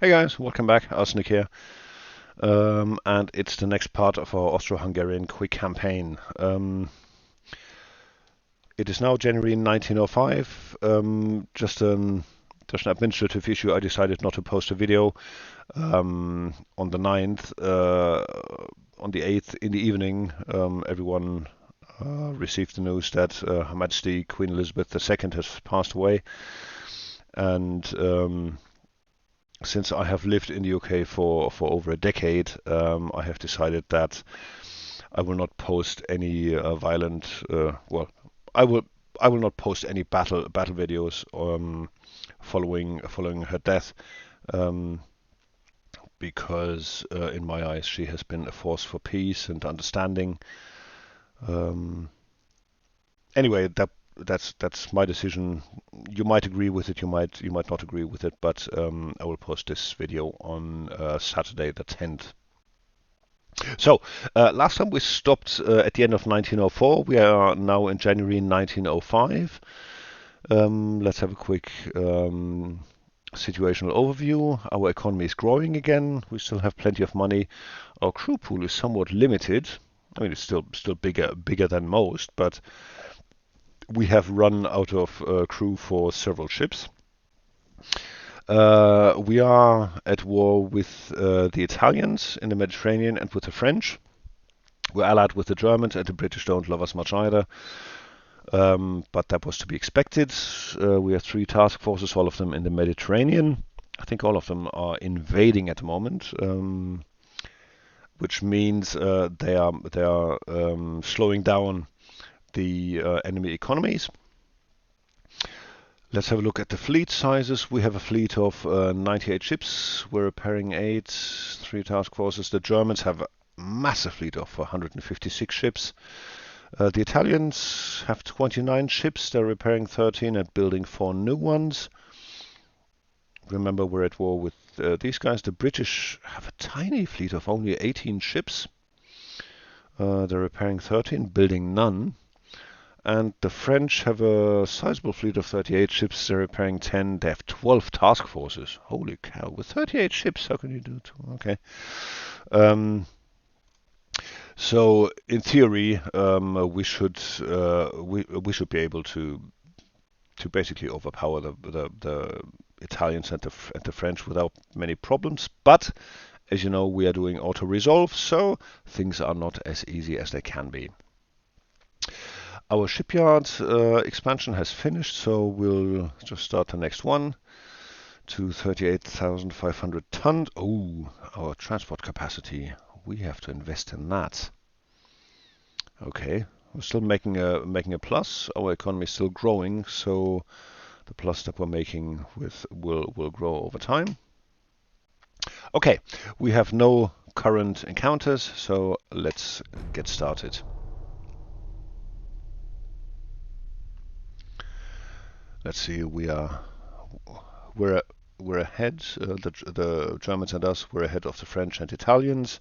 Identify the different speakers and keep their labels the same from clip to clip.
Speaker 1: Hey guys, welcome back. Arsenic here. And it's the next part of our Austro-Hungarian quick campaign. It is now January 1905. Just an administrative issue. I decided not to post a video on the 9th. On the 8th in the evening, everyone received the news that Her Majesty Queen Elizabeth II has passed away. And since I have lived in the UK for over a decade, I have decided that I will not post any violent. I will I will not post any battle videos following her death, um, because in my eyes she has been a force for peace and understanding. Um, anyway, that's my decision. You might agree with it, you might not agree with it, but I will post this video on Saturday the 10th. So, last time we stopped at the end of 1904. We are now in January 1905. Let's have a quick situational overview. Our economy is growing again. We still have plenty of money. Our crew pool is somewhat limited. I mean, it's still bigger than most, but we have run out of crew for several ships. We are at war with the Italians in the Mediterranean and with the French. We're allied with the Germans, and the British don't love us much either. But that was to be expected. We have three task forces, all of them in the Mediterranean. I think all of them are invading at the moment, which means they are slowing down the enemy economies. Let's have a look at the fleet sizes. We have a fleet of 98 ships. We're repairing 8, 3 task forces. The Germans have a massive fleet of 156 ships. The Italians have 29 ships. They're repairing 13 and building 4 new ones. Remember, we're at war with these guys. The British have a tiny fleet of only 18 ships. They're repairing 13, building none. And the French have a sizable fleet of 38 ships. They're repairing 10. They have 12 task forces. Holy cow! With 38 ships, how can you do it? Okay. So in theory, we should be able to basically overpower the Italians and the French without many problems. But as you know, we are doing auto resolve, so things are not as easy as they can be. Our shipyard expansion has finished, so we'll just start the next one to 38,500 tons. Oh, our transport capacity. We have to invest in that. Okay, we're still making a plus. Our economy is still growing, so the plus that we're making will grow over time. Okay, we have no current encounters, so let's get started. Let's see, we're ahead. The Germans and us, we're ahead of the French and Italians.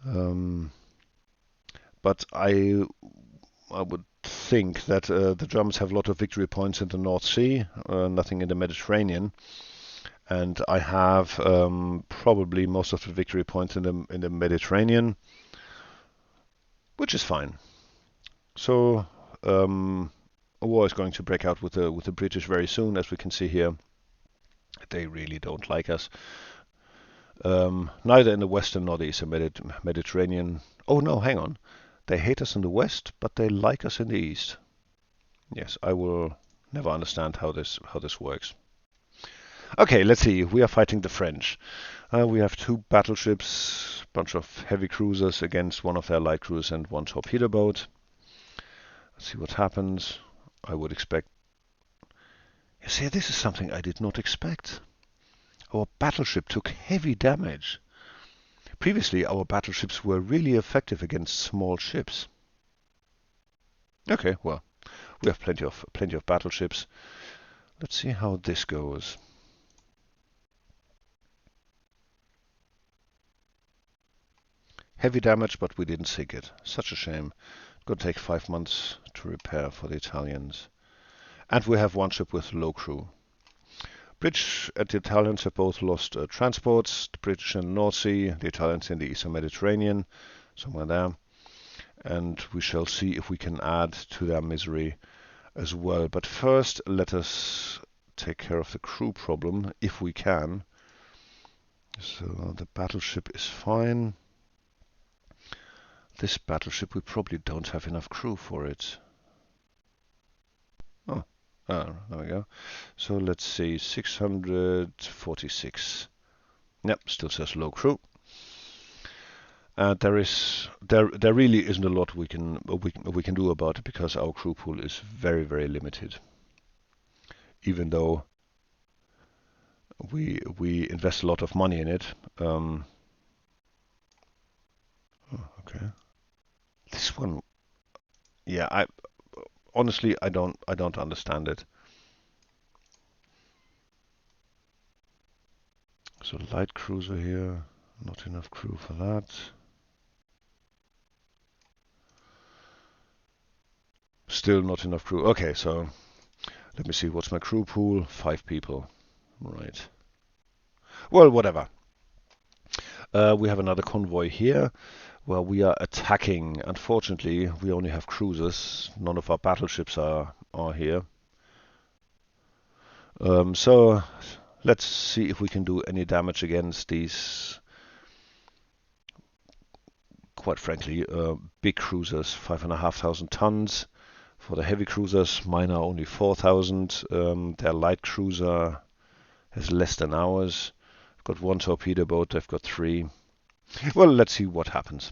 Speaker 1: But I would think that the Germans have a lot of victory points in the North Sea, nothing in the Mediterranean, and I have probably most of the victory points in the Mediterranean, which is fine. So a war is going to break out with the British very soon, as we can see here. They really don't like us. Neither in the Western nor the Eastern Mediterranean. Oh no, hang on. They hate us in the West, but they like us in the East. Yes, I will never understand how this works. Okay, let's see. We are fighting the French. We have 2 battleships, a bunch of heavy cruisers against one of their light cruisers and 1 torpedo boat. Let's see what happens. I would expect. You see, this is something I did not expect. Our battleship took heavy damage. Previously, our battleships were really effective against small ships. Okay, well, we have plenty of battleships. Let's see how this goes. Heavy damage, but we didn't sink it. Such a shame. It's going to take 5 months to repair for the Italians. And we have 1 ship with low crew. British and the Italians have both lost transports. The British in the North Sea, the Italians in the Eastern Mediterranean, somewhere there. And we shall see if we can add to their misery as well. But first, let us take care of the crew problem, if we can. So the battleship is fine. This battleship, we probably don't have enough crew for it. Oh, there we go. So let's see, 646. Yep, still says low crew. There really isn't a lot we can do about it because our crew pool is very, very limited. Even though we invest a lot of money in it. Oh, okay. This one, yeah, honestly I don't understand it. So light cruiser here, not enough crew for that. Still not enough crew. Okay, so let me see, what's my crew pool? 5 people. Right. Well, whatever. We have another convoy here where we are attacking. Unfortunately, we only have cruisers. None of our battleships are here. So let's see if we can do any damage against these, quite frankly, big cruisers. 5,500 tons. For the heavy cruisers, mine are only 4,000. Their light cruiser has less than ours. I've got 1 torpedo boat, they've got 3. Well, let's see what happens.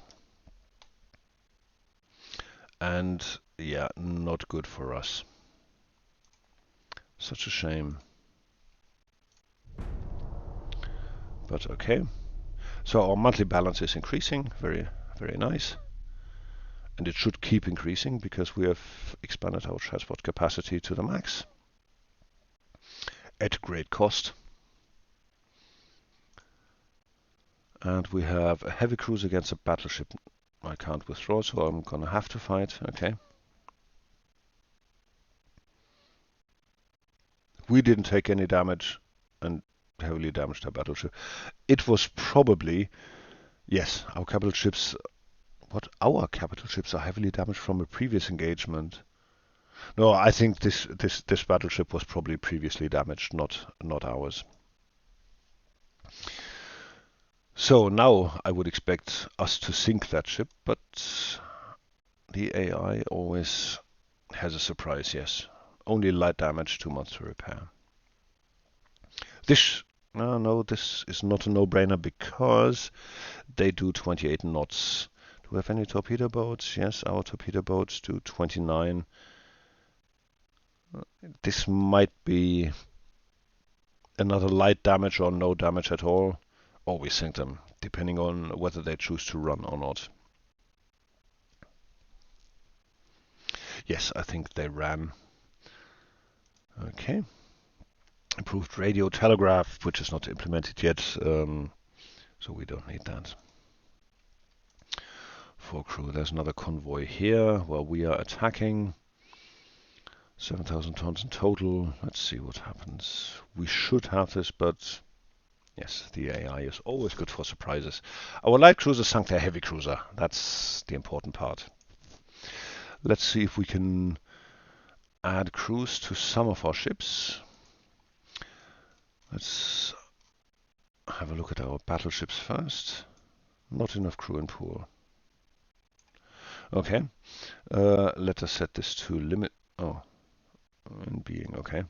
Speaker 1: And yeah, not good for us. Such a shame. But okay. So our monthly balance is increasing. Very, very nice. And it should keep increasing because we have expanded our transport capacity to the max at great cost. And we have a heavy cruiser against a battleship. I can't withdraw, so I'm gonna have to fight. Okay. We didn't take any damage and heavily damaged our battleship. It was probably, yes, our capital ships. What? Our capital ships are heavily damaged from a previous engagement. No, I think this battleship was probably previously damaged, not ours. So now I would expect us to sink that ship, but the AI always has a surprise, yes. Only light damage, 2 months to repair. No, this is not a no-brainer because they do 28 knots. Do we have any torpedo boats? Yes, our torpedo boats do 29. This might be another light damage or no damage at all. Or we sink them, depending on whether they choose to run or not. Yes, I think they ran. Okay. Improved radio telegraph, which is not implemented yet, so we don't need that. For crew, there's another convoy here where we are attacking. 7,000 tons in total. Let's see what happens. We should have this, but yes, the AI is always good for surprises. Our light cruiser sunk their heavy cruiser. That's the important part. Let's see if we can add crews to some of our ships. Let's have a look at our battleships first. Not enough crew in pool. Okay, let us set this to limit. Oh, in being, okay.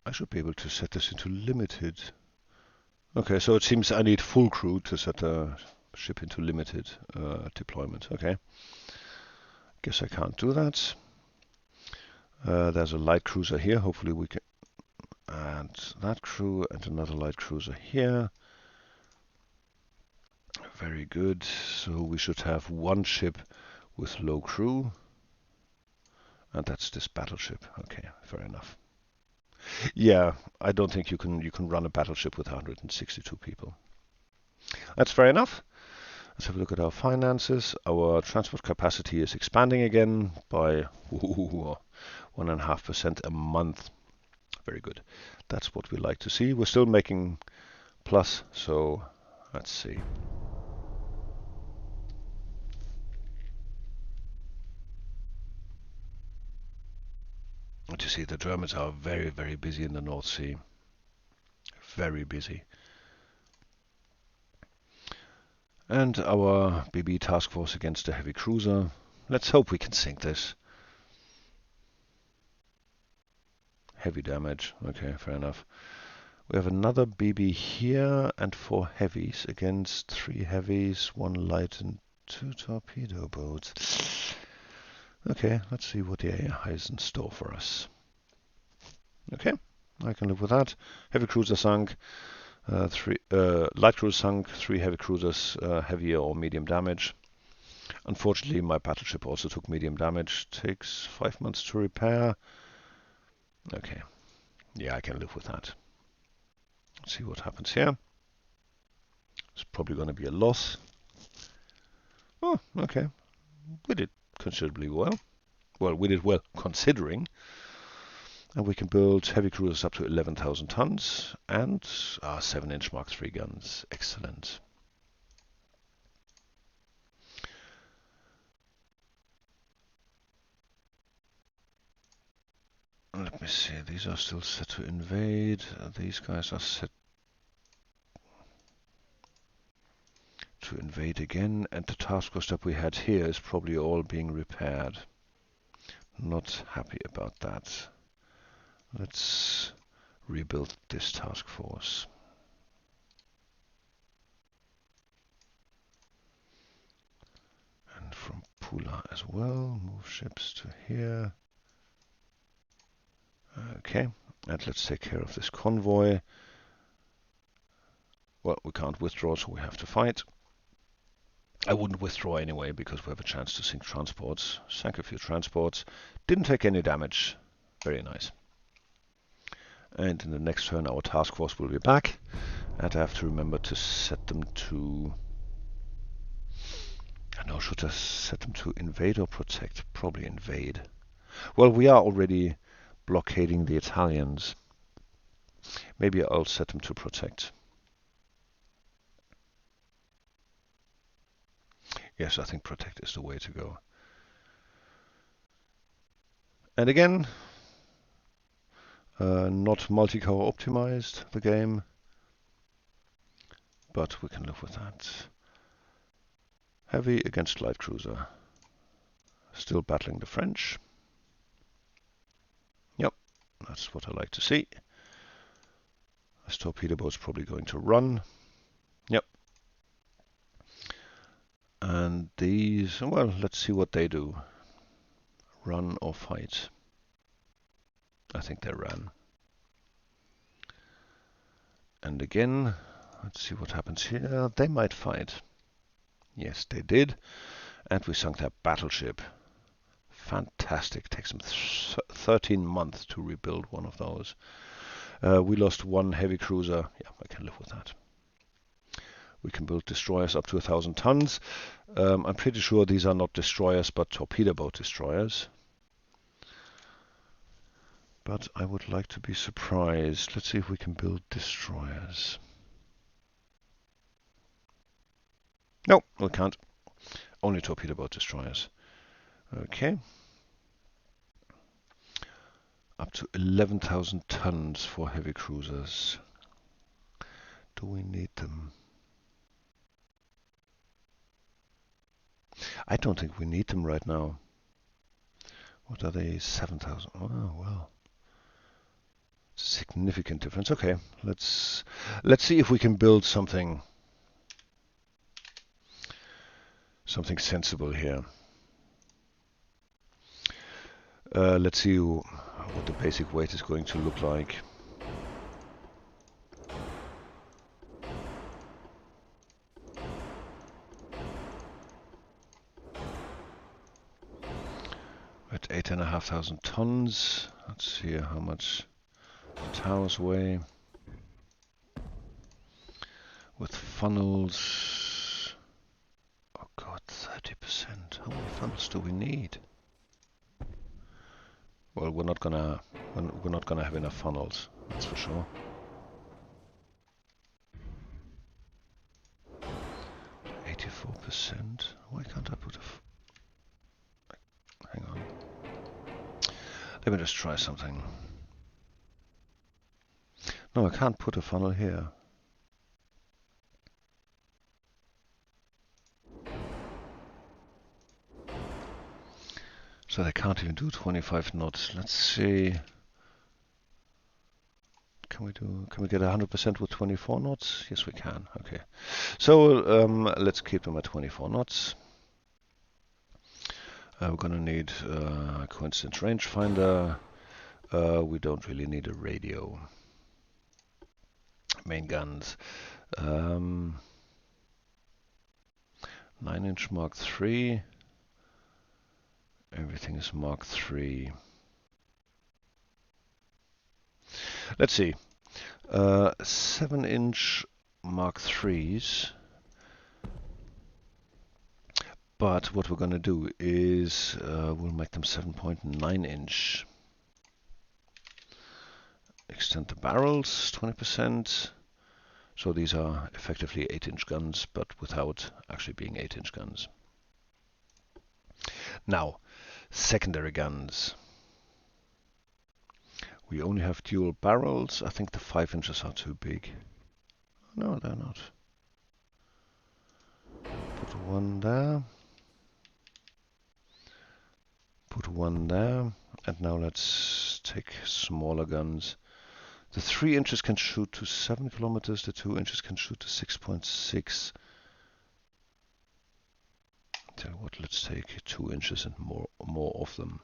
Speaker 1: I should be able to set this into limited. Okay, so it seems I need full crew to set a ship into limited deployment. Okay, guess I can't do that. There's a light cruiser here. Hopefully we can add that crew and another light cruiser here. Very good. So we should have 1 ship with low crew. And that's this battleship. Okay, fair enough. Yeah, I don't think you can run a battleship with 162 people. That's fair enough. Let's have a look at our finances. Our transport capacity is expanding again by 1.5% a month. Very good. That's what we like to see. We're still making plus, so let's see. What you see, the Germans are very, very busy in the North Sea. Very busy. And our BB task force against a heavy cruiser. Let's hope we can sink this. Heavy damage. Okay, fair enough. We have another BB here and 4 heavies against 3 heavies, 1 light and 2 torpedo boats. Okay, let's see what the AI has in store for us. Okay, I can live with that. Heavy cruiser sunk. 3 light cruiser sunk, 3 heavy cruisers, heavier or medium damage. Unfortunately, my battleship also took medium damage. Takes 5 months to repair. Okay, yeah, I can live with that. Let's see what happens here. It's probably going to be a loss. Oh, okay. We did considerably well. Well, we did well considering. And we can build heavy cruisers up to 11,000 tons and 7-inch Mark III guns. Excellent. Let me see. These are still set to invade. These guys are set to invade again. And the task force that we had here is probably all being repaired. Not happy about that. Let's rebuild this task force. And from Pula as well, move ships to here. Okay, and let's take care of this convoy. Well, we can't withdraw, so we have to fight. I wouldn't withdraw anyway, because we have a chance to sink transports. Sank a few transports. Didn't take any damage. Very nice. And in the next turn, our task force will be back. And I have to remember to set them to... No, should I set them to invade or protect? Probably invade. Well, we are already blockading the Italians. Maybe I'll set them to protect. Yes, I think protect is the way to go. And again, not multi-core optimized, the game. But we can live with that. Heavy against light cruiser. Still battling the French. Yep, that's what I like to see. This torpedo boat's probably going to run. Yep. And these, well, let's see what they do. Run or fight? I think they ran. And again, let's see what happens here. They might fight. Yes, they did. And we sunk their battleship. Fantastic. Takes them 13 months to rebuild one of those. We lost 1 heavy cruiser. Yeah, I can live with that. We can build destroyers up to 1,000 tons. I'm pretty sure these are not destroyers, but torpedo boat destroyers. But I would like to be surprised. Let's see if we can build destroyers. No, we can't. Only torpedo boat destroyers. Okay. Up to 11,000 tons for heavy cruisers. Do we need them? I don't think we need them right now. What are they? 7,000. Oh, well. Significant difference. Okay, let's see if we can build something sensible here. Let's see what the basic weight is going to look like. At 8,500 tons. Let's see how much the towers weigh. With funnels. Oh god, 30%. How many funnels do we need? Well, we're not gonna have enough funnels, that's for sure. %. Why can't I put hang on. Let me just try something. No, I can't put a funnel here. So they can't even do 25 knots. Let's see. Can we get 100% with 24 knots? Yes, we can. Okay. So let's keep them at 24 knots. We're gonna need a coincidence rangefinder. We don't really need a radio. Main guns. 9-inch Mark III. Everything is Mark III. Let's see. 7-inch Mark IIIs. But what we're going to do is we'll make them 7.9-inch. Extend the barrels 20%. So these are effectively 8-inch guns, but without actually being 8-inch guns. Now, secondary guns. We only have dual barrels. I think the 5 inches are too big. No, they're not. Put one there. Put one there. And now let's take smaller guns. The 3 inches can shoot to 7 kilometers. The 2 inches can shoot to 6.6. Tell you what, let's take 2 inches and more of them.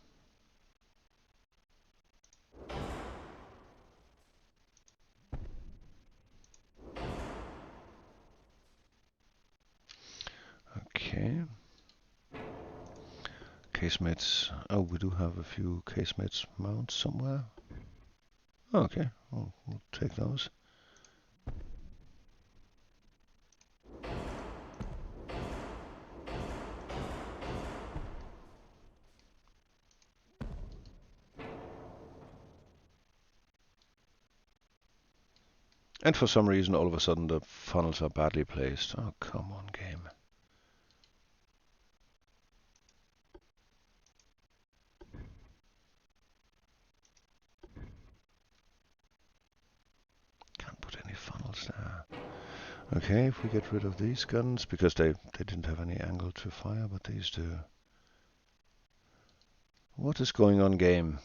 Speaker 1: Okay. Casemates. Oh, we do have a few casemates mounts somewhere. Okay, we'll take those. And for some reason, all of a sudden, the funnels are badly placed. Oh, come on, game. Can't put any funnels there. Okay, if we get rid of these guns, because they didn't have any angle to fire, but these do. What is going on, game?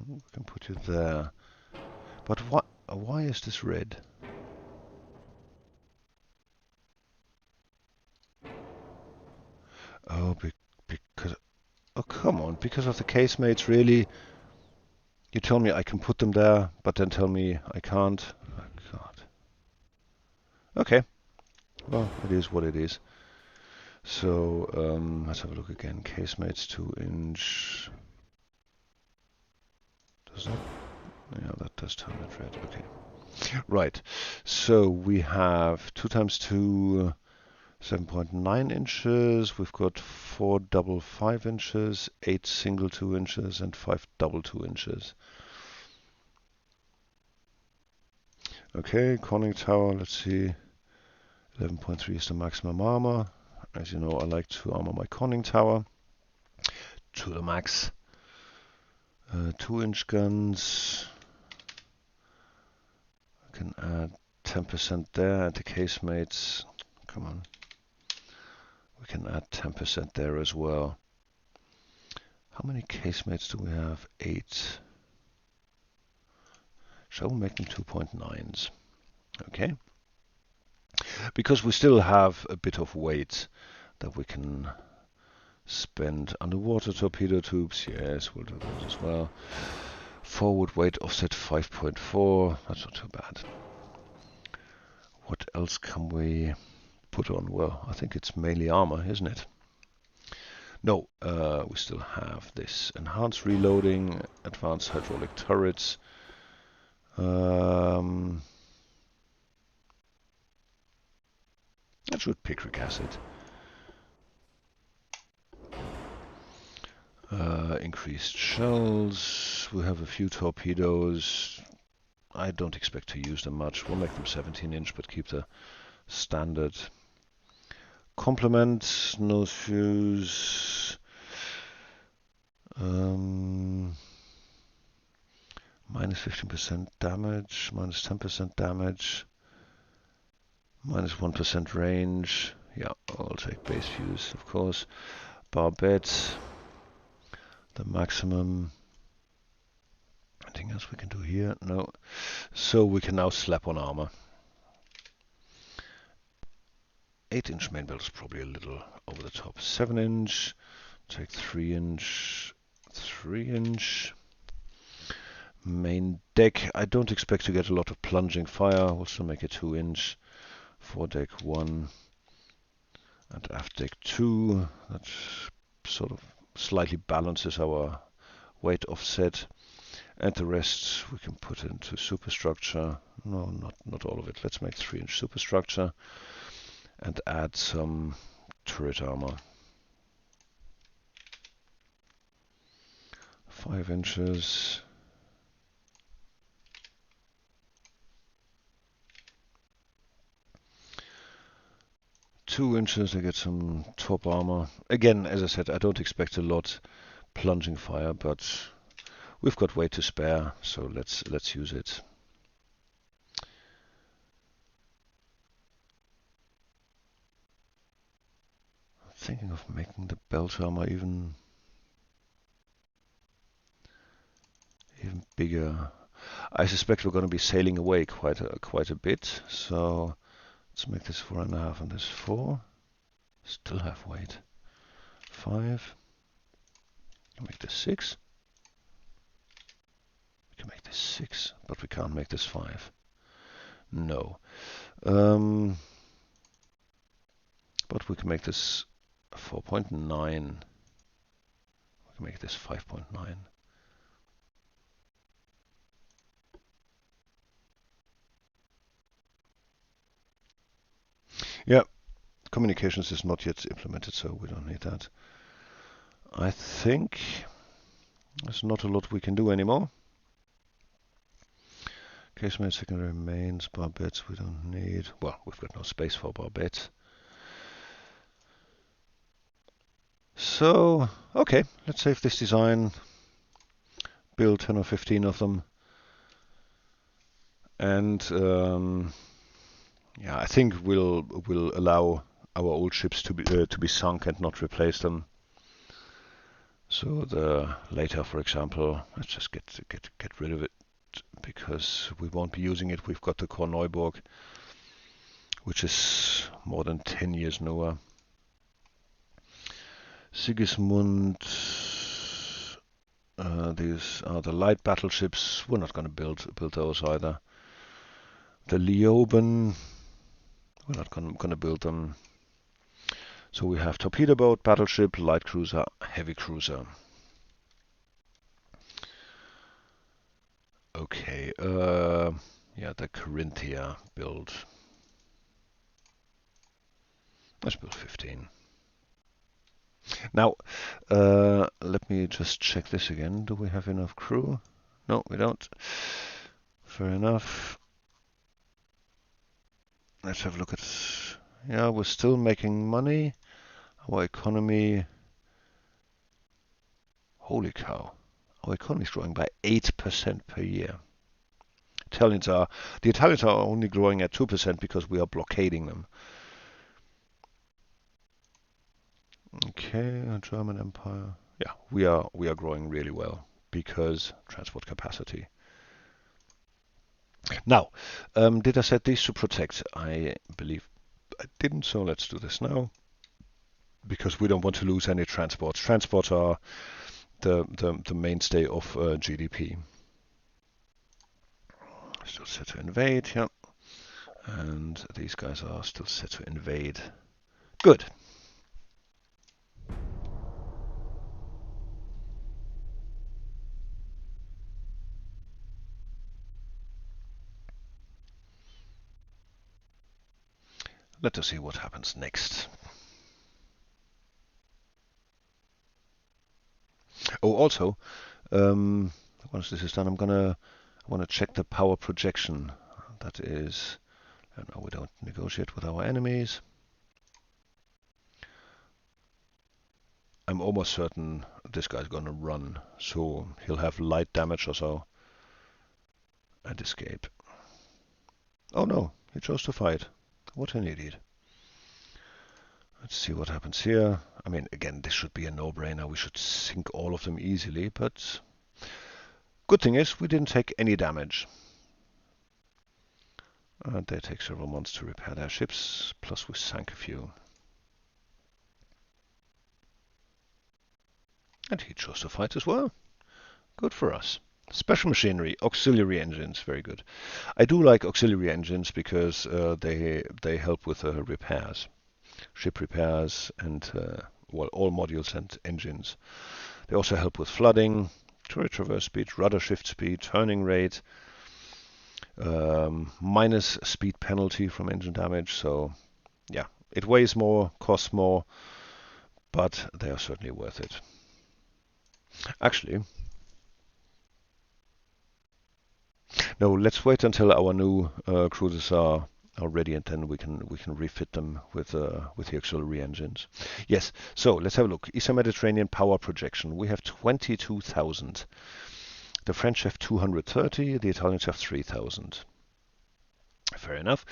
Speaker 1: We can put you there. But why is this red? Oh, because... Oh, come on. Because of the casemates, really? You tell me I can put them there, but then tell me I can't? Oh, God. Okay. Well, it is what it is. So, let's have a look again. Casemates 2-inch. Does that... Yeah, that does turn it red. Okay. Right. So we have 2 times 2, 7.9 inches. We've got 4 double 5 inches, 8 single 2 inches, and 5 double 2 inches. Okay, conning tower. Let's see. 11.3 is the maximum armor. As you know, I like to armor my conning tower to the max. 2-inch guns. I can add 10% there at the casemates. Come on. We can add 10% there as well. How many casemates do we have? 8. Shall we make them 2.9s? Okay. Because we still have a bit of weight that we can spend. Underwater torpedo tubes, yes, we'll do that as well. Forward weight offset 5.4, that's not too bad. What else can we put on? Well, I think it's mainly armor, isn't it? No, we still have this. Enhanced reloading, advanced hydraulic turrets. That should picric acid. Increased shells. We have a few torpedoes. I don't expect to use them much. We'll make them 17-inch, but keep the standard. Complement, no fuse. Minus 15% damage, minus 10% damage, minus 1% range. Yeah, I'll take base fuse, of course. Barbette, the maximum. Anything else we can do here? No. So we can now slap on armor. 8-inch main belt is probably a little over the top. 7-inch, take 3-inch, 3-inch. Main deck, I don't expect to get a lot of plunging fire. We'll still make it 2-inch. Foredeck 1 and aft deck 2. That sort of slightly balances our weight offset. And the rest we can put into superstructure. No, not all of it. Let's make 3-inch superstructure and add some turret armor. 5 inches. 2 inches, I get some top armor. Again, as I said, I don't expect a lot plunging fire, but we've got weight to spare, so let's use it. I'm thinking of making the belt armor even bigger. I suspect we're going to be sailing away quite a bit, so let's make this 4.5 and this 4. Still have weight. 5. Make this 6. We can make this 6, but we can't make this 5. No. But we can make this 4.9. We can make this 5.9. Yeah, communications is not yet implemented, so we don't need that. I think there's not a lot we can do anymore. Casemate, secondary mains, barbettes we don't need. Well, we've got no space for barbettes. So, okay, let's save this design. Build 10 or 15 of them. And yeah, I think we'll allow our old ships to be sunk and not replace them. So later, for example, let's just get rid of it because we won't be using it. We've got the Korneuburg, which is more than 10 years newer. Sigismund. These are the light battleships. We're not going to build those either. The Leoben, we're not going to build them. So we have torpedo boat, battleship, light cruiser, heavy cruiser. Okay, yeah, the Corinthia build. Let's build 15. Now, let me just check this again. Do we have enough crew? No, we don't. Fair enough. Let's have a look at... Yeah, we're still making money. Our economy... Holy cow. Our economy is growing by 8% per year. The Italians are only growing at 2% because we are blockading them. Okay, German Empire. Yeah, we are growing really well because transport capacity. Now, did I set these to protect? I believe I didn't, so let's do this now. Because we don't want to lose any transports. Transports are the mainstay of GDP. Still set to invade, yeah. And these guys are still set to invade. Good. Let us see what happens next. Oh, also, once this is done, I want to check the power projection. That is, no, we don't negotiate with our enemies. I'm almost certain this guy's gonna run, so he'll have light damage or so and escape. Oh no, he chose to fight. What an idiot. Let's see what happens here. I mean, again, this should be a no-brainer. We should sink all of them easily, but good thing is we didn't take any damage. They take several months to repair their ships, plus we sank a few. And he chose to fight as well. Good for us. Special machinery, auxiliary engines, very good. I do like auxiliary engines because they help with repairs, ship repairs, and well, all modules and engines. They also help with flooding, turret traverse speed, rudder shift speed, turning rate, minus speed penalty from engine damage. So yeah, it weighs more, costs more, but they are certainly worth it. Actually, no, let's wait until our new cruisers are ready, and then we can refit them with the auxiliary engines. Yes. So let's have a look. Eastern Mediterranean power projection. We have 22,000. The French have 230. The Italians have 3,000. Fair enough.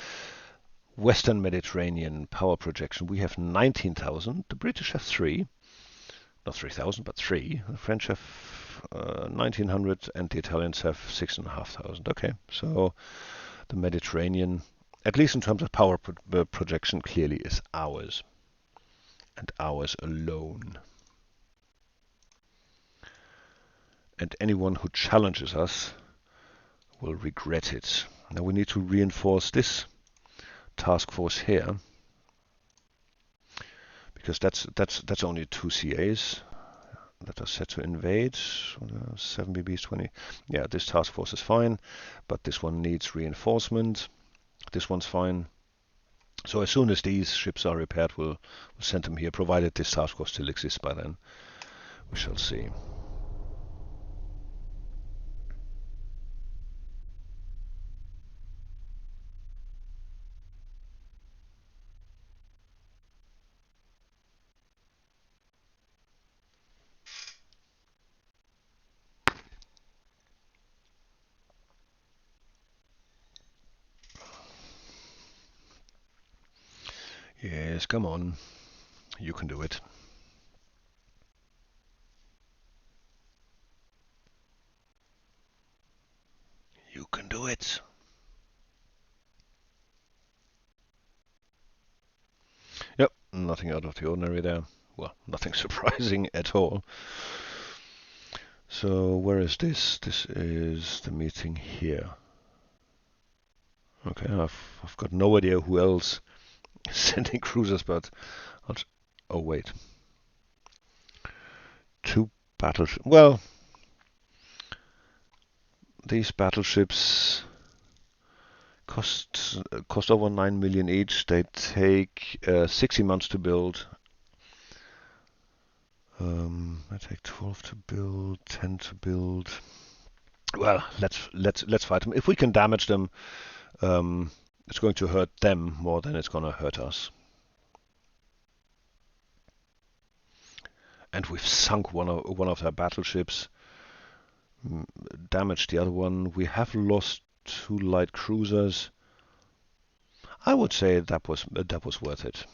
Speaker 1: Western Mediterranean power projection. We have 19,000. The British have 3. Not 3,000, but 3. The French have 1,900, and the Italians have 6,500. Okay, so the Mediterranean, at least in terms of power projection, clearly is ours, and ours alone. And anyone who challenges us will regret it. Now we need to reinforce this task force here, because that's only 2 CAs that are set to invade. 7 BBs, 20. Yeah, this task force is fine, but this one needs reinforcement. This one's fine. So as soon as these ships are repaired, we'll send them here, provided this task force still exists by then. We shall see. Yes, come on. You can do it. You can do it. Yep, nothing out of the ordinary there. Well, nothing surprising at all. So where is this? This is the meeting here. Okay, I've got no idea who else is sending cruisers, but oh wait, 2 battleships. Well, these battleships cost over 9 million each. They take 60 months to build. They take 12 to build, 10 to build. Well, let's fight them. If we can damage them, it's going to hurt them more than it's going to hurt us. And we've sunk one of their battleships, damaged the other one. We have lost 2 light cruisers. I would say that was worth it.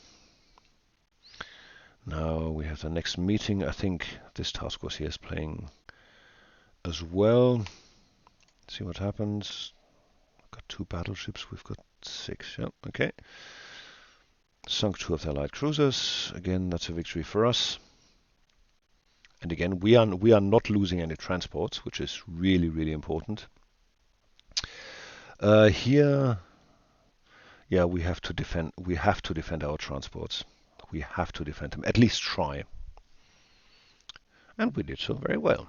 Speaker 1: Now we have the next meeting. I think this task force here is playing as well. Let's see what happens. We've got 2 battleships. We've got 6. Yeah, okay. Sunk 2 of their light cruisers. Again, that's a victory for us. And again, we are not losing any transports, which is really, really important. Here, yeah, we have to defend. We have to defend our transports. We have to defend them. At least try. And we did so very well.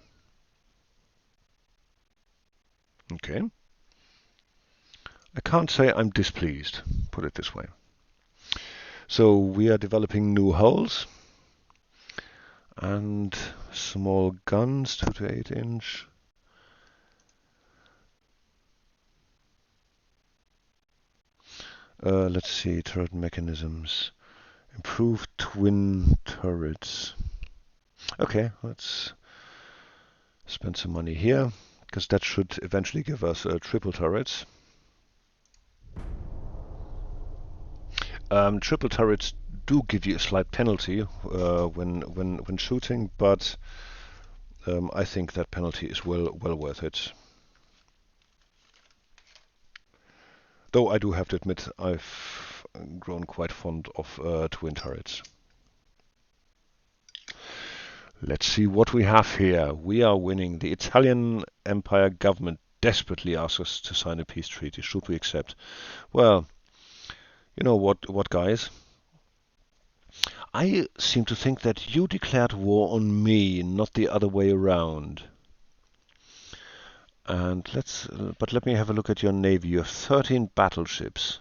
Speaker 1: Okay. I can't say I'm displeased. Put it this way. So we are developing new hulls and small guns, 2 to 8 inch. Let's see, turret mechanisms. Improved twin turrets. Okay, let's spend some money here, because that should eventually give us triple turrets. Triple turrets do give you a slight penalty when shooting, but I think that penalty is well worth it. Though I do have to admit I've grown quite fond of twin turrets. Let's see what we have here. We are winning. The Italian Empire government desperately asks us to sign a peace treaty. Should we accept? Well, you know what, guys? I seem to think that you declared war on me, not the other way around. And but let me have a look at your navy. You have 13 battleships,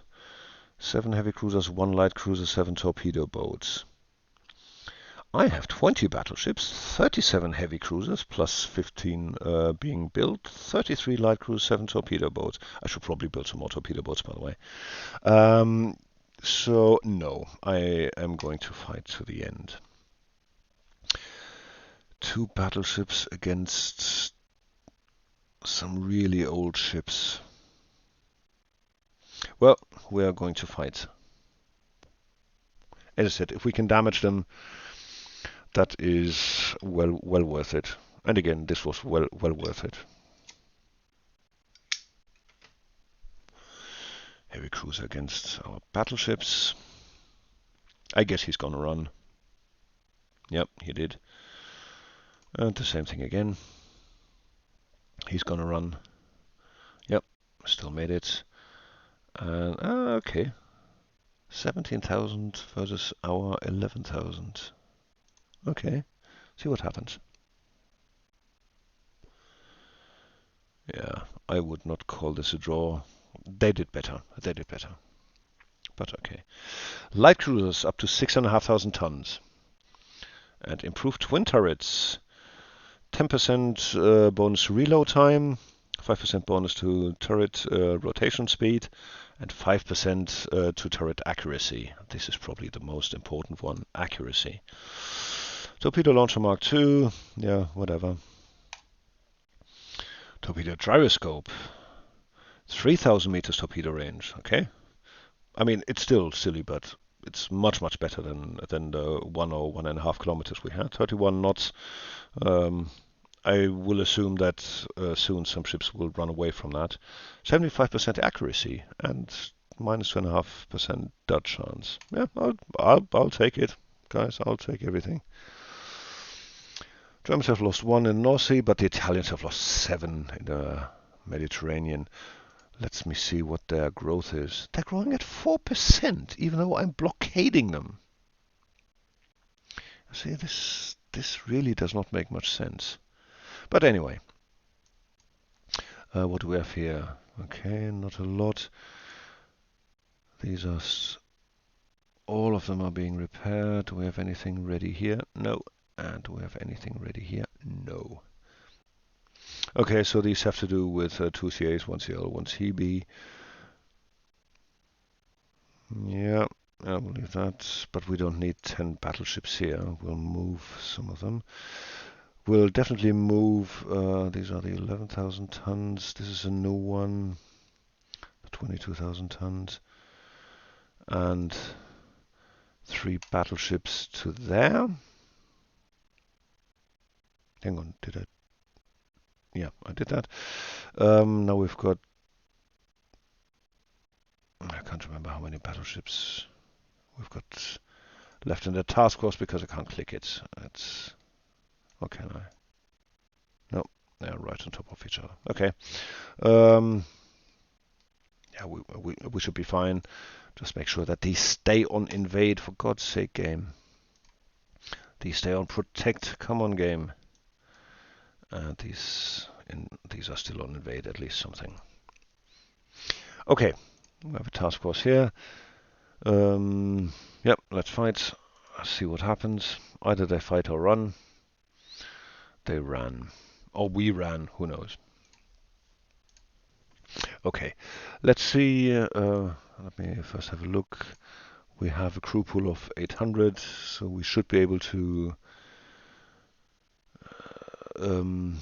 Speaker 1: 7 heavy cruisers, 1 light cruiser, 7 torpedo boats. I have 20 battleships, 37 heavy cruisers, plus 15 being built, 33 light cruisers, 7 torpedo boats. I should probably build some more torpedo boats, by the way. So, no, I am going to fight to the end. 2 battleships against some really old ships. Well, we are going to fight. As I said, if we can damage them, that is well worth it. And again, this was well worth it. Heavy cruiser against our battleships. I guess he's gonna run. Yep, he did. And the same thing again. He's gonna run. Yep, still made it. And okay, 17,000 versus our 11,000. Okay, see what happens. Yeah, I would not call this a draw. They did better. They did better. But okay. Light cruisers up to 6,500 tons. And improved twin turrets. 10% bonus reload time. 5% bonus to turret rotation speed. And 5% to turret accuracy. This is probably the most important one. Accuracy. Torpedo launcher Mark II. Yeah, whatever. Torpedo gyroscope. 3,000 meters torpedo range. Okay. I mean, it's still silly, but it's much better than the 1 or 1.5 kilometers we had. 31 knots. I will assume that soon some ships will run away from that. 75% accuracy and minus 2.5% dud chance. Yeah, I'll take it, guys. I'll take everything. Germans have lost 1 in the North Sea, but the Italians have lost 7 in the Mediterranean. Let me see what their growth is. They're growing at 4%, even though I'm blockading them. See, this really does not make much sense. But anyway, what do we have here? Okay, not a lot. These are all of them are being repaired. Do we have anything ready here? No. And do we have anything ready here? No. Okay, so these have to do with 2 CAs, 1 CL, 1 CB. Yeah, I will leave that. But we don't need 10 battleships here. We'll move some of them. We'll definitely move, these are the 11,000 tons. This is a new one, 22,000 tons. And 3 battleships to there. Hang on, did I? Yeah, I did that. Now we've got, I can't remember how many battleships we've got left in the task force because I can't click it. It's, or can I? No, they're right on top of each other. Okay. Yeah, we should be fine. Just make sure that these stay on invade, for God's sake, game. These stay on protect. Come on, game. And these are still on invade, at least something. Okay, we have a task force here. Yep, let's fight. Let's see what happens. Either they fight or run. They ran. Or we ran, who knows. Okay, let's see. Let me first have a look. We have a crew pool of 800, so we should be able um,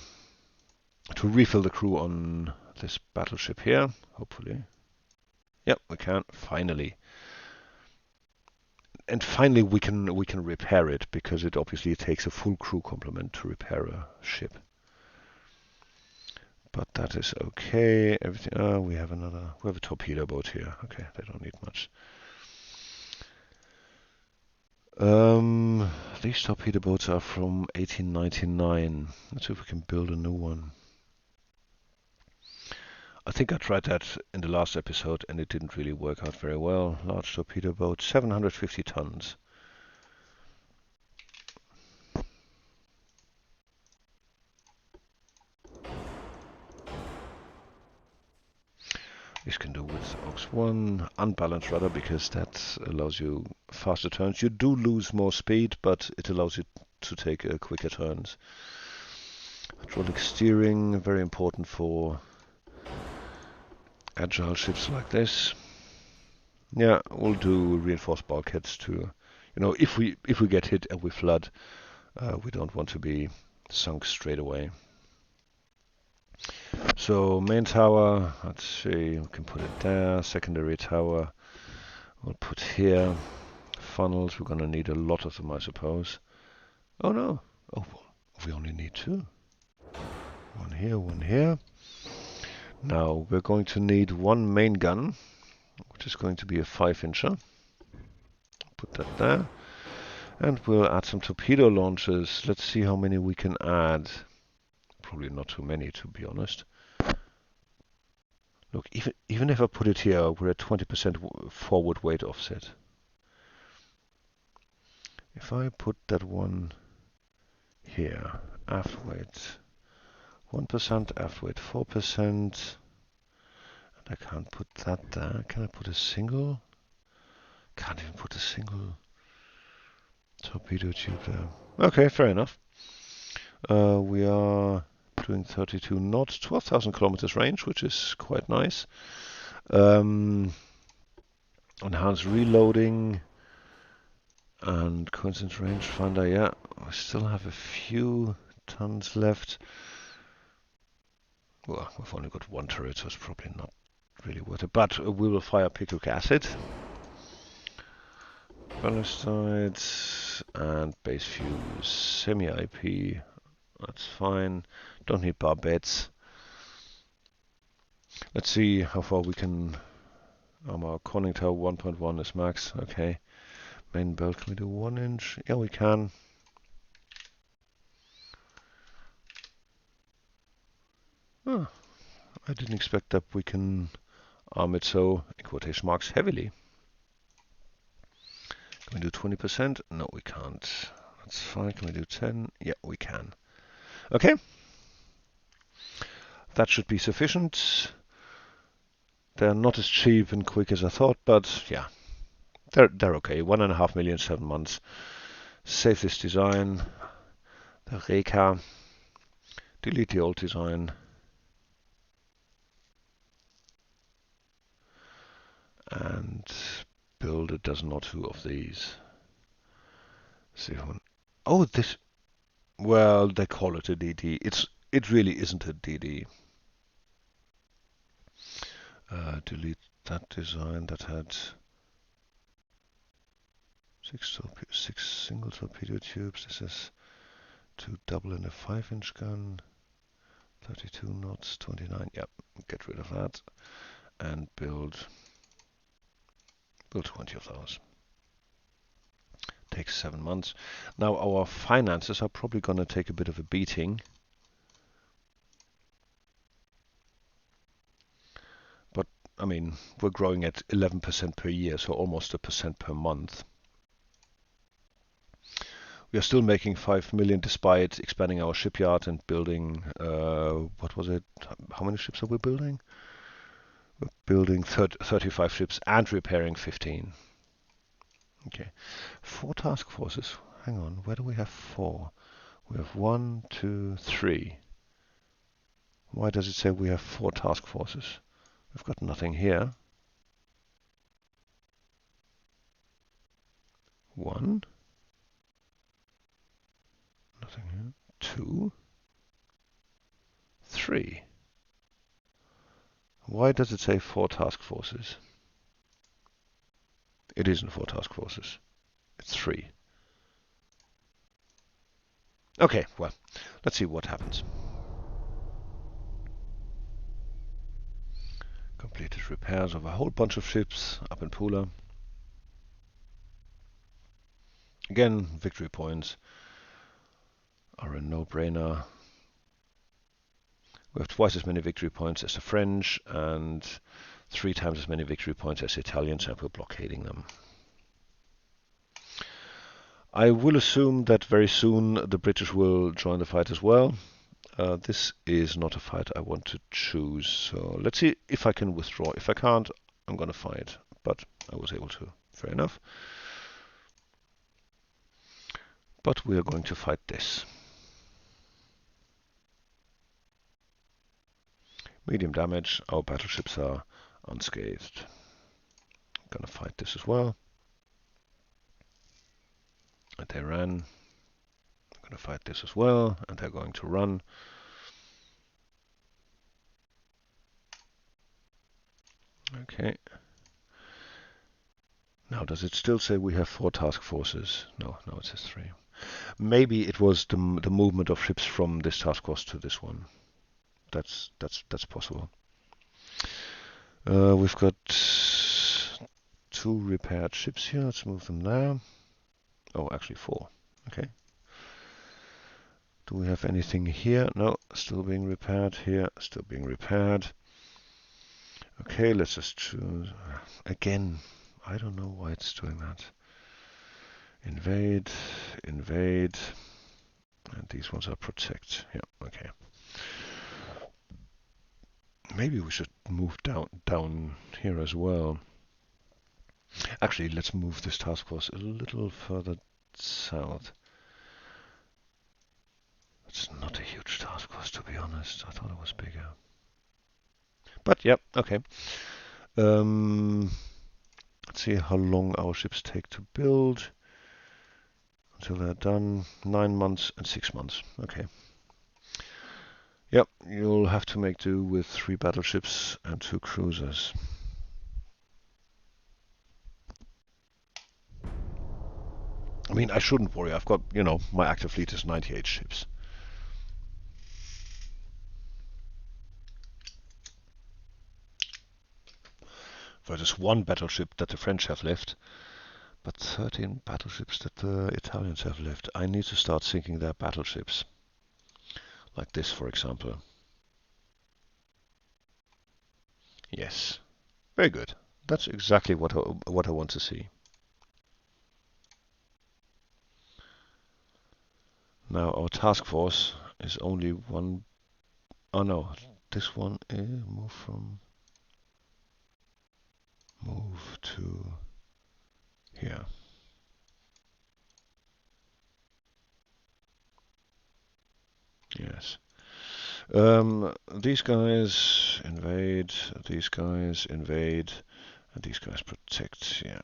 Speaker 1: to refill the crew on this battleship here, hopefully. Yep, we can, finally. And finally we can repair it, because it obviously takes a full crew complement to repair a ship. But that is okay. Everything. We have a torpedo boat here. Okay, they don't need much. These torpedo boats are from 1899. Let's see if we can build a new one. I think I tried that in the last episode and it didn't really work out very well. Large torpedo boat, 750 tons. This can do with aux1, unbalanced rudder, because that allows you faster turns. You do lose more speed, but it allows you to take quicker turns. Hydraulic steering, very important for agile ships like this. Yeah, we'll do reinforced bulkheads to, if we get hit and we flood, we don't want to be sunk straight away. So main tower, let's see, we can put it there. Secondary tower, we'll put here. Funnels, we're gonna need a lot of them, I suppose. Oh no, oh, we only need two. One here, one here. Now we're going to need one main gun, which is going to be a 5-incher. Put that there. And we'll add some torpedo launchers. Let's see how many we can add. Probably not too many, to be honest. Look, even if I put it here, we're at 20% forward weight offset. If I put that one here, aft weight 1%, aft weight 4%, and I can't put that there. Can I put a single? Can't even put a single torpedo tube there. Okay, fair enough. We are doing 32 knots, 12,000 kilometers range, which is quite nice. Enhanced reloading and coincidence rangefinder. Yeah, I still have a few tons left. Well, we've only got one turret, so it's probably not really worth it. But we will fire picric acid. Ballistides and base fuse, semi-IP. That's fine. Don't need barbettes. Let's see how far we can. Our conning tower 1.1 is max. Okay. Main belt, can we do 1 inch? Yeah, we can. Oh, I didn't expect that we can arm it so, in quotation marks, heavily. Can we do 20%? No, we can't. That's fine. Can we do 10? Yeah, we can. Okay. That should be sufficient. They're not as cheap and quick as I thought, but yeah, they're okay. 1.5 million, 7 months. Save this design. The Reka. Delete the old design. And build a dozen or two of these. See one. Oh, this. Well, they call it a DD. It really isn't a DD. Delete that design that had six single torpedo tubes. This is 2 double and a 5-inch gun. 32 knots, 29. Yep, get rid of that and build 20 of those. Takes 7 months. Now our finances are probably going to take a bit of a beating. But I mean, we're growing at 11% per year, so almost 1% per month. We are still making 5 million despite expanding our shipyard and building, what was it? How many ships are we building? We're building 35 ships and repairing 15. Okay, 4 task forces. Hang on, where do we have 4? We have 1, 2, 3. Why does it say we have 4 task forces? We've got nothing here. 1. Nothing here. 2. 3. Why does it say 4 task forces? It isn't 4 task forces. It's 3. Okay, well, let's see what happens. Completed repairs of a whole bunch of ships up in Pula. Again, victory points are a no-brainer. We have twice as many victory points as the French and 3 times as many victory points as the Italians, and we're blockading them. I will assume that very soon the British will join the fight as well. This is not a fight I want to choose, so let's see if I can withdraw. If I can't, I'm going to fight, but I was able to. Fair enough. But we are going to fight this. Medium damage, our battleships are unscathed. I'm going to fight this as well. And they ran. I'm going to fight this as well, and they're going to run. Okay. Now, does it still say we have 4 task forces? No, it says 3. Maybe it was the movement of ships from this task force to this one. That's possible. We've got 2 repaired ships here. Let's move them there. Oh, actually 4. Okay. Do we have anything here? No, still being repaired. Here, still being repaired. Okay, let's just choose. Again, I don't know why it's doing that. Invade, invade. And these ones are protect. Yeah, okay. Maybe we should move down here as well. Actually, let's move this task force a little further south. It's not a huge task force, to be honest. I thought it was bigger. But yeah, okay. Let's see how long our ships take to build. Until they're done. 9 months and 6 months. Okay. Yep, you'll have to make do with 3 battleships and 2 cruisers. I mean, I shouldn't worry. I've got, my active fleet is 98 ships. Versus 1 battleship that the French have left, but 13 battleships that the Italians have left. I need to start sinking their battleships. Like this, for example. Yes. Very good. That's exactly what I want to see. Now our task force is only 1. Oh no, this one is move to here. Yes. These guys invade, these guys invade, and these guys protect. Yeah,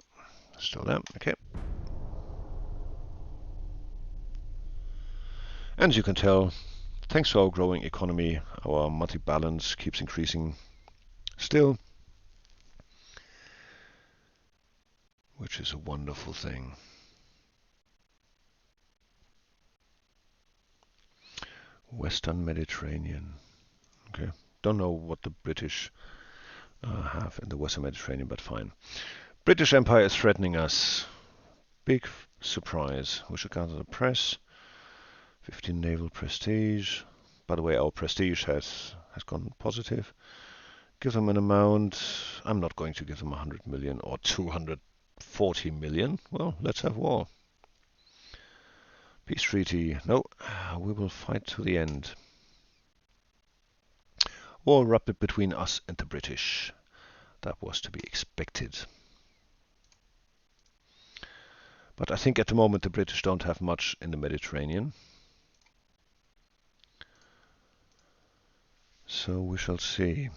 Speaker 1: still there. Okay. And as you can tell, thanks to our growing economy, our monthly balance keeps increasing still, which is a wonderful thing. Western Mediterranean. Okay. Don't know what the British have in the Western Mediterranean, but fine. British Empire is threatening us. Big surprise. We should gather the press. 15 naval prestige. By the way, our prestige has gone positive. Give them an amount. I'm not going to give them 100 million or 240 million. Well, let's have war. Peace treaty. No, we will fight to the end. War erupted between us and the British. That was to be expected. But I think at the moment the British don't have much in the Mediterranean. So we shall see.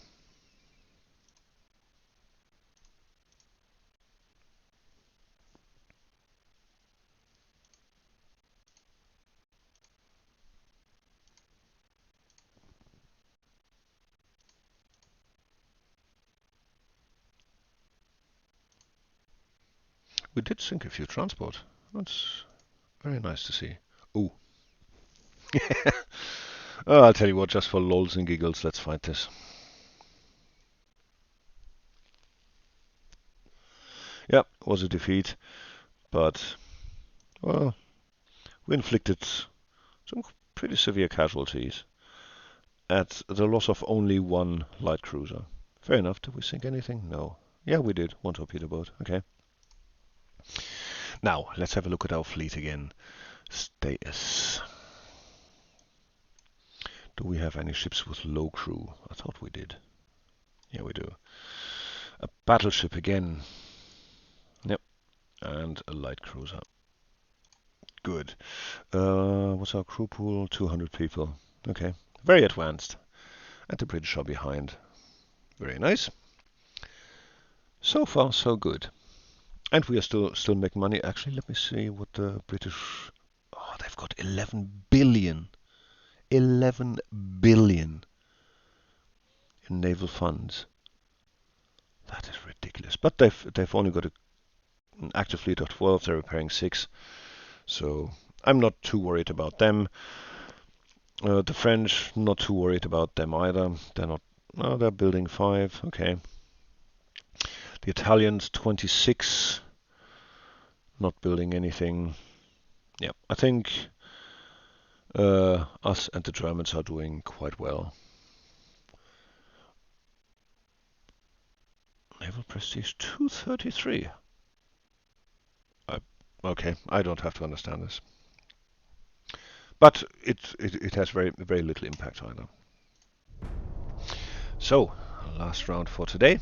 Speaker 1: We did sink a few transport. That's very nice to see. Ooh. Oh, I'll tell you what, just for lols and giggles, let's fight this. Yeah, it was a defeat, but, well, we inflicted some pretty severe casualties at the loss of only one light cruiser. Fair enough. Did we sink anything? No. Yeah, we did. One torpedo boat. Okay. Now, let's have a look at our fleet again. Status. Do we have any ships with low crew? I thought we did. Yeah, we do. A battleship again. Yep. And a light cruiser. Good. What's our crew pool? 200 people. Okay. Very advanced. And the British are behind. Very nice. So far, so good. And we are still making money. Actually, let me see what the British... Oh, they've got 11 billion. 11 billion in naval funds. That is ridiculous. But they've only got an active fleet of 12. They're repairing 6. So I'm not too worried about them. The French, not too worried about them either. They're not... Oh, they're building 5. Okay. The Italians, 26. Not building anything. Yeah, I think us and the Germans are doing quite well. Naval Prestige 233. Okay, I don't have to understand this. But it has very little impact either. So, last round for today.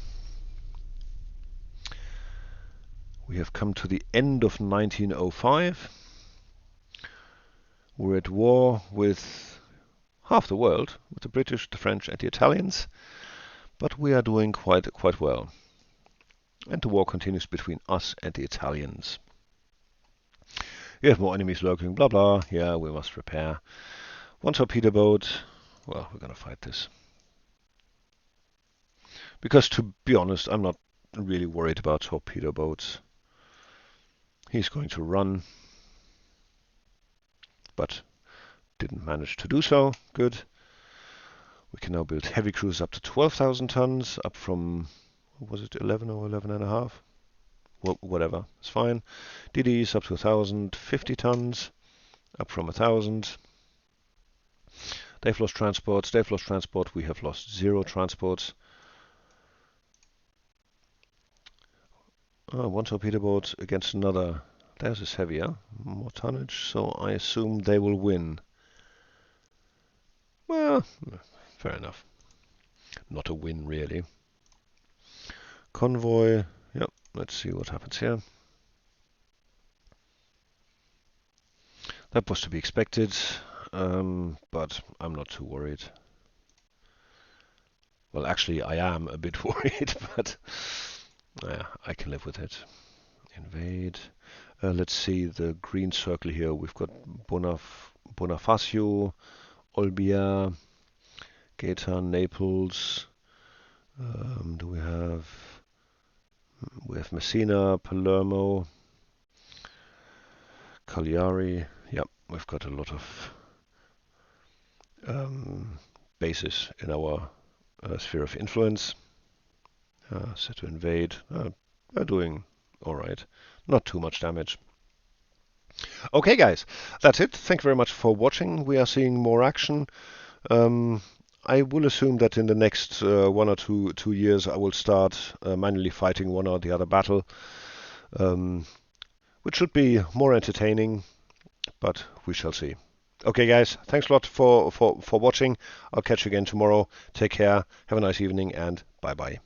Speaker 1: We have come to the end of 1905. We're at war with half the world, with the British, the French and the Italians. But we are doing quite well. And the war continues between us and the Italians. We have more enemies lurking, blah blah. Yeah, we must repair. One torpedo boat. Well, we're gonna fight this. Because to be honest, I'm not really worried about torpedo boats. He's going to run. But didn't manage to do so. Good. We can now build heavy cruisers up to 12,000 tons, up from, what was it, 11 or 11 and a half? Well, whatever, it's fine. DDs up to 1,050 tons, up from 1,000. They've lost transports, we have lost 0 transports. One torpedo boat against another. Theirs is heavier, more tonnage, so I assume they will win. Well, fair enough. Not a win, really. Convoy, yep, let's see what happens here. That was to be expected, but I'm not too worried. Well, actually, I am a bit worried, but I can live with it. Invade. Let's see the green circle here. We've got Bonifacio, Olbia, Gaeta, Naples. Do we have? We have Messina, Palermo, Cagliari. Yep, we've got a lot of bases in our sphere of influence. Set to invade. They're doing all right. Not too much damage. Okay, guys, that's it. Thank you very much for watching. We are seeing more action. I will assume that in the next 1 or 2 years I will start manually fighting one or the other battle, which should be more entertaining, but we shall see. Okay, guys, thanks a lot for watching. I'll catch you again tomorrow. Take care, have a nice evening, and bye-bye.